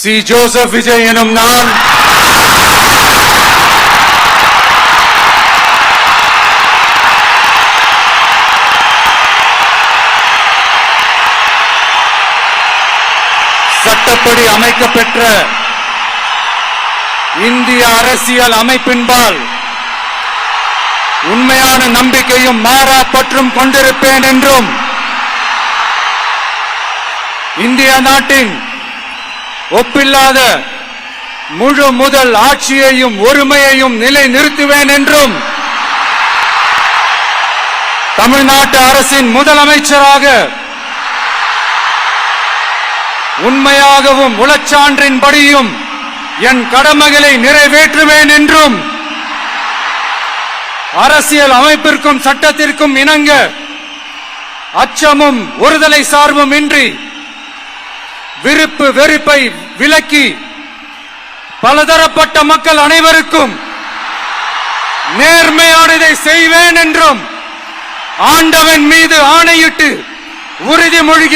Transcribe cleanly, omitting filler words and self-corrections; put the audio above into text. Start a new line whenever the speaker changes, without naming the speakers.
C. Joseph Vijay எனும் நான் சட்டப்படி அமைக்கப்பெற்ற இந்திய அரசியல் அமைப்பின்பால் உண்மையான நம்பிக்கையும் மாறா பற்றும் கொண்டிருப்பேன் என்றும் இந்திய நாட்டின் ஒப்பில்லாத முழு முதல் ஆட்சியையும் ஒருமையையும் நிலைநிறுத்துவேன் என்றும் தமிழ்நாட்டு அரசின் முதலமைச்சராக உண்மையாகவும் உளச்சான்றின்படியும் என் கடமைகளை நிறைவேற்றுவேன் என்றும் அரசியல் அமைப்பிற்கும் சட்டத்திற்கும் இணங்க அச்சமும் ஒருதலை சார்பும் இன்றி விருப்பு வெறுப்பை விலக்கி பலதரப்பட்ட மக்கள் அனைவருக்கும் நேர்மையானதை செய்வேன் என்றும் ஆண்டவன் மீது ஆணையிட்டு உறுதிமொழிகிறேன்.